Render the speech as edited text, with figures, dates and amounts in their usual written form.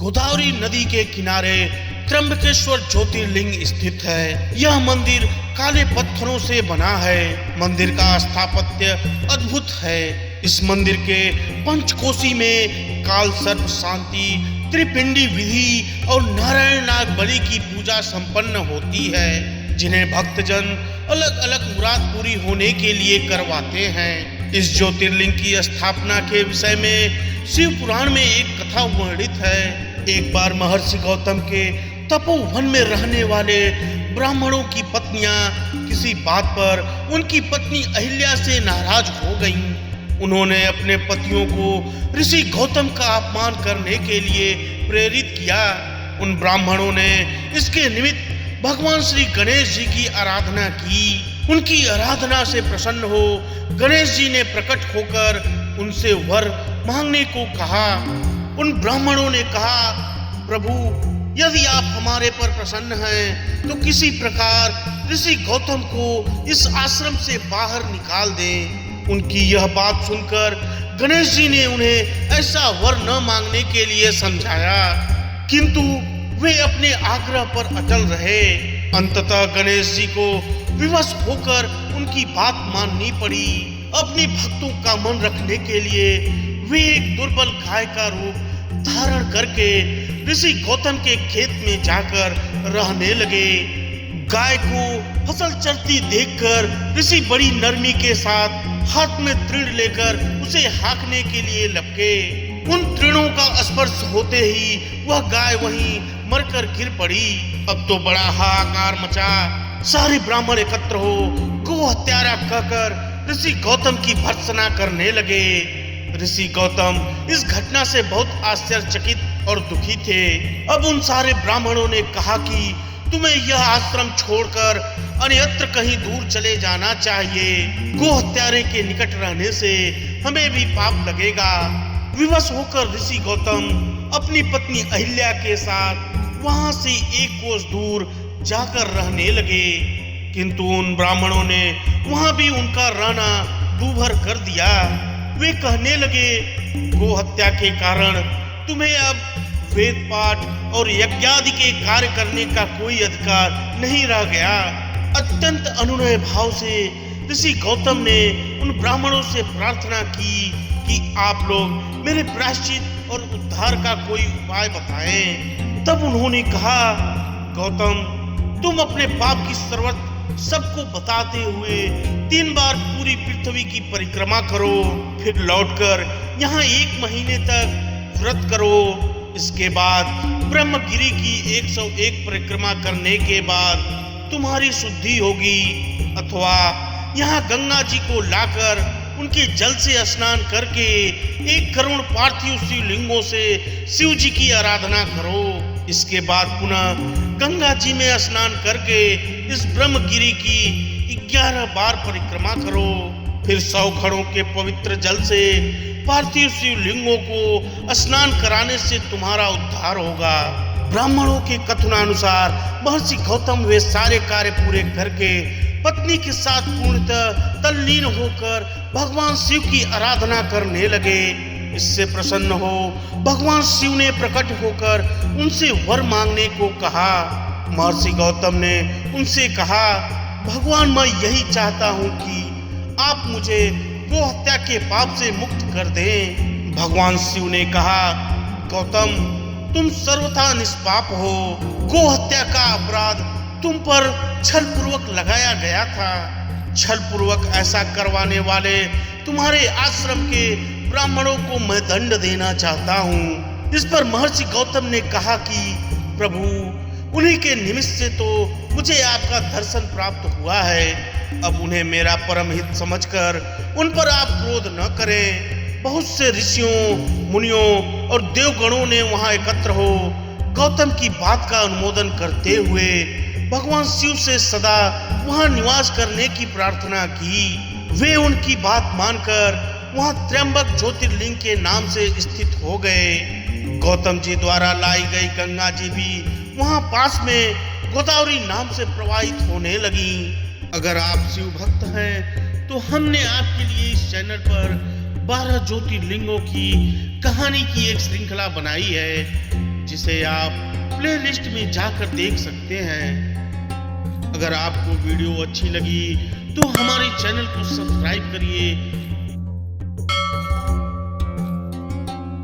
गोदावरी नदी के किनारे त्र्यंबकेश्वर ज्योतिर्लिंग स्थित है। यह मंदिर काले पत्थरों से बना है। मंदिर का स्थापत्य अद्भुत है। इस मंदिर के पंचकोशी में काल सर्प शांति, त्रिपिंडी विधि और नारायण नाग बलि की पूजा संपन्न होती है, जिन्हें भक्तजन अलग अलग मुराद पूरी होने के लिए करवाते हैं। इस ज्योतिर्लिंग की स्थापना के विषय में शिव पुराण में एक कथा वर्णित है। एक बार महर्षि गौतम के तपोवन में रहने वाले ब्राह्मणों की पत्नियां किसी बात पर उनकी पत्नी अहिल्या से नाराज हो गईं। उन्होंने अपने पतियों को ऋषि गौतम का अपमान करने के लिए प्रेरित किया। उन ब्राह्मणों ने इसके निमित्त भगवान श्री गणेश जी की आराधना की। उनकी आराधना से प्रसन्न हो गणेश जी ने प्रकट होकर उनसे वर मांगने को कहा। उन ब्राह्मणों ने कहा, प्रभु, यदि आप हमारे पर प्रसन्न हैं तो किसी प्रकार ऋषि गौतम को इस आश्रम से बाहर निकाल दें। उनकी यह बात सुनकर गणेश जी ने उन्हें ऐसा वर न मांगने के लिए समझाया, किंतु वे अपने आग्रह पर अटल रहे। अंततः गणेश जी को विवश होकर उनकी बात माननी पड़ी। अपने भक्तों का मन रखने के लिए वे एक दुर्बल गाय का रूप धारण करके ऋषि गौतम के खेत में जाकर रहने लगे। गाय को फसल चरती देखकर ऋषि बड़ी नरमी के साथ हाथ में तृण लेकर उसे हाँकने के लिए लपके। उन तृणों का स्पर्श होते ही वह गाय वहीं मरकर गिर पड़ी। अब तो बड़ा हाहाकार मचा। सारे ब्राह्मण एकत्र हो गो हत्यारा कहकर ऋषि गौतम की भर्त्सना करने लगे। ऋषि गौतम इस घटना से बहुत आश्चर्यचकित और दुखी थे। अब उन सारे ब्राह्मणों ने कहा कि तुम्हें यह आश्रम छोड़कर अन्यत्र कहीं दूर चले जाना चाहिए। गो हत्यारे के निकट रहने से हमें भी पाप लगेगा। विवश होकर ऋषि गौतम अपनी पत्नी अहिल्या के साथ वहां से एक कोस दूर जाकर रहने लगे, किंतु उन ब्राह्मणों ने वहां भी उनका रहना दूभर कर दिया। वे कहने लगे, गो हत्या के कारण तुम्हें अब वेद पाठ और यज्ञादि के कार्य करने का कोई अधिकार नहीं रह गया। अत्यंत अनुनय भाव से ऋषि गौतम ने उन ब्राह्मणों से प्रार्थना की कि आप लोग मेरे प्रायश्चित और उद्धार का कोई उपाय बताएं। तब उन्होंने कहा, गौतम, तुम अपने पाप की शर्वत सबको बताते हुए 3 बार पूरी पृथ्वी की परिक्रमा करो, फिर लौटकर यहाँ 1 महीने तक व्रत करो। इसके बाद ब्रह्मगिरी की 101 परिक्रमा करने के बाद तुम्हारी शुद्धि होगी, अथवा यहाँ गंगा जी को लाकर उनके जल से स्नान करके 1 करोड़ पार्थिव शिवलिंगों से शिव जी की आराधना करो। इसके बाद पुनः गंगा जी में स्नान करके इस ब्रह्मगिरी की 11 बार परिक्रमा करो। फिर 100 घड़ों के पवित्र जल से पार्थिव शिवलिंगों को स्नान कराने से तुम्हारा उद्धार होगा। ब्राह्मणों के कथनानुसार महर्षि गौतम वे सारे कार्य पूरे करके पत्नी के साथ पूर्णतः तल्लीन होकर भगवान शिव की आराधना करने लगे। इससे प्रसन्न हो भगवान शिव ने प्रकट होकर उनसे वर मांगने को कहा। महर्षि गौतम ने उनसे कहा, भगवान, मैं यही चाहता हूँ कि आप मुझे गो हत्या के पाप से मुक्त कर दें। भगवान शिव ने कहा, गौतम, तुम सर्वथा निष्पाप हो। गो हत्या का अपराध तुम पर छल पूर्वक लगाया गया था। छल पूर्वक ऐसा करवाने वाले तुम्हारे आश्रम के ब्राह्मणों को मैं दंड देना चाहता हूँ। इस पर महर्षि गौतम ने कहा कि प्रभु, उन्हीं के निमित्त से तो मुझे आपका दर्शन प्राप्त हुआ है। अब उन्हें मेरा परम हित समझकर उन पर आप क्रोध न करें। बहुत से ऋषियों, मुनियों और देवगणों ने वहां एकत्र हो गौतम की बात का अनुमोदन करते हुए भगवान शिव से सदा वहां निवास करने की प्रार्थना की। वे उनकी बात मानकर वहां त्र्यंबक ज्योतिर्लिंग के नाम से स्थित हो गए। गौतम जी द्वारा लाई गई गंगा जी भी वहां पास में गोदावरी नाम से प्रवाहित होने लगी। अगर आप शिव भक्त हैं तो हमने आपके लिए इस चैनल पर 12 ज्योतिर्लिंगों की कहानी की एक श्रृंखला बनाई है। जिसे आप प्लेलिस्ट में जाकर देख सकते हैं। अगर आपको वीडियो अच्छी लगी तो हमारे चैनल को सब्सक्राइब करिए